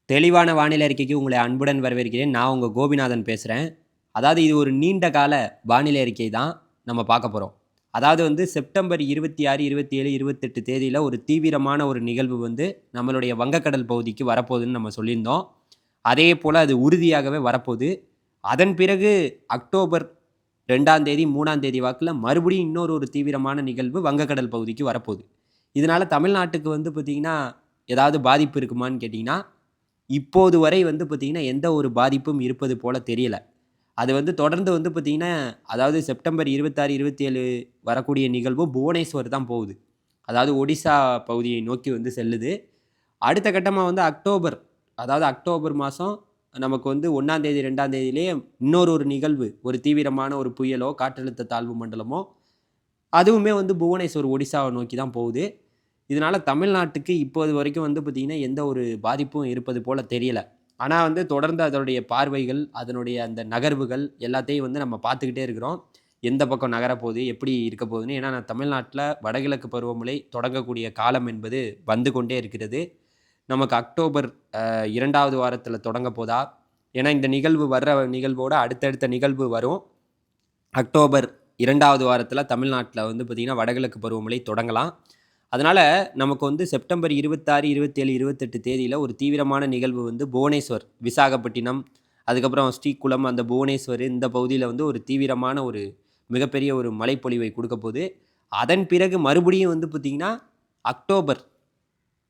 தெளிவான வானிலை அறிக்கைக்கு உங்களை அன்புடன் வரவேற்கிறேன். நான் உங்க கோபிநாதன் பேசுறேன். அதாவது இது ஒரு நீண்ட கால வானிலை அறிக்கை தான் நம்ம பார்க்க போறோம். அதாவது வந்து செப்டம்பர் 26, 27, 28 தேதியில ஒரு தீவிரமான ஒரு நிகழ்வு வந்து நம்மளுடைய வங்கக்கடல் பகுதிக்கு வரப்போகுதுன்னு நம்ம சொல்லியிருந்தோம். அதேபோல அது உறுதியாகவே வரப்போது. அதன் பிறகு அக்டோபர் 2ஆம் தேதி, 3ஆம் தேதி வாக்குல மறுபடியும் இன்னொரு ஒரு தீவிரமான நிகழ்வு வங்கக்கடல் பகுதிக்கு வரப்போது. இதனால தமிழ்நாட்டுக்கு வந்து பார்த்தீங்கன்னா, ஏதாவது பாதிப்பு இருக்குமான்னு கேட்டீங்கன்னா, இப்போது வரை வந்து பார்த்தீங்கன்னா, எந்த ஒரு பாதிப்பும் இருப்பது போல தெரியல. அது வந்து தொடர்ந்து வந்து பார்த்தீங்கன்னா, அதாவது செப்டம்பர் 26, 27 வரக்கூடிய நிகழ்வு புவனேஸ்வர் தான் போகுது. அதாவது ஒடிசா பகுதியை நோக்கி வந்து செல்லுது. அடுத்த கட்டமா வந்து அதாவது அக்டோபர் மாசம் நமக்கு வந்து 1ஆம் தேதி, 2ஆம் தேதியிலேயே இன்னொரு ஒரு நிகழ்வு, ஒரு தீவிரமான ஒரு புயலோ, காற்றழுத்த தாழ்வு மண்டலமோ, அதுவுமே வந்து புவனேஸ்வர், ஒடிசாவ நோக்கி தான் போகுது. இதனால தமிழ்நாட்டுக்கு இப்போது வரைக்கும் வந்து பார்த்தீங்கன்னா, எந்த ஒரு பாதிப்பும் இருப்பது போல தெரியல. ஆனா வந்து தொடர்ந்து அதனுடைய பார்வைகள், அதனுடைய அந்த நகர்வுகள் எல்லாத்தையும் வந்து நம்ம பார்த்துக்கிட்டே இருக்கிறோம். எந்த பக்கம் நகரப்போகுது, எப்படி இருக்க போகுதுன்னு. ஏன்னா நான் தமிழ்நாட்ல வடகிழக்கு பருவமழை தொடங்கக்கூடிய காலம் என்பது வந்து கொண்டே இருக்கிறது. நமக்கு அக்டோபர் 2வது வாரத்தில தொடங்க போதா? ஏன்னா இந்த நிகழ்வு வர்ற நிகழ்வோட அடுத்தடுத்த நிகழ்வு வரும். அக்டோபர் 2வது வாரத்தில தமிழ்நாட்ல வந்து பார்த்தீங்கன்னா, வடகிழக்கு பருவமழை தொடங்கலாம். அதனால நமக்கு வந்து செப்டம்பர் 26, 27, 28 தேதியில ஒரு தீவிரமான நிகழ்வு வந்து புவனேஸ்வர், விசாகப்பட்டினம், அதுக்கப்புறம் ஸ்ரீகுளம், அந்த புவனேஸ்வர் இந்த பகுதியில வந்து ஒரு தீவிரமான ஒரு மிகப்பெரிய ஒரு மழைப்பொழிவை குடுக்கப் போது. அதன் பிறகு மறுபடியும் வந்து பார்த்தீங்கன்னா, அக்டோபர்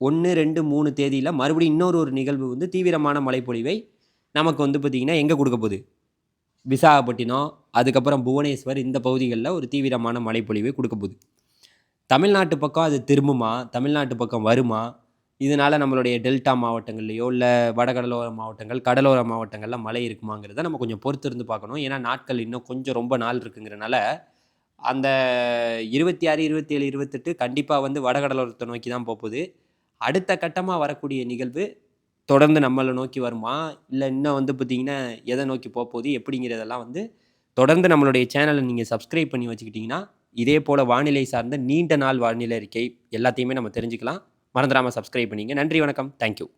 1, 2, 3 தேதியில மறுபடியும் இன்னொரு ஒரு நிகழ்வு வந்து தீவிரமான மழைப்பொழிவை நமக்கு வந்து பார்த்தீங்கன்னா, எங்க குடுக்கப் போது? விசாகப்பட்டினம், அதுக்கப்புறம் புவனேஸ்வர் இந்த பகுதிகள்ல ஒரு தீவிரமான மழைப்பொழிவை குடுக்கப் போது. தமிழ்நாட்டு பக்கம் அது திரும்புமா? தமிழ்நாட்டு பக்கம் வருமா? இதனால நம்மளுடைய டெல்டா மாவட்டங்கள்லயோ, இல்ல வடகடலோர மாவட்டங்கள், கடலோர மாவட்டங்கள்ல மழை இருக்குமாங்கிறத நம்ம கொஞ்சம் பொறுத்திருந்து பார்க்கணும். ஏன்னா, நாட்கள் இன்னும் கொஞ்சம் ரொம்ப நாள் இருக்குங்கிறனால, அந்த 26, 27, 28 கண்டிப்பா வந்து வடகடலோரத்த நோக்கி தான் போப்போது. அடுத்த கட்டமா வரக்கூடிய நிகழ்வு தொடர்ந்து நம்மள நோக்கி வருமா? இல்ல இன்னும் வந்து பார்த்தீங்கன்னா, எத நோக்கி போப்போது? எப்படிங்கிறதெல்லாம் வந்து தொடர்ந்து நம்மளுடைய சேனல நீங்க சப்ஸ்கிரைப் பண்ணி வச்சுக்கிட்டீங்கன்னா, இதே போல வானிலை சார்ந்த நீண்ட நாள் வானிலை அறிக்கை எல்லாத்தையுமே நம்ம தெரிஞ்சுக்கலாம். மறந்துடாம சப்ஸ்கிரைப் பண்ணிங்க. நன்றி, வணக்கம். Thank you.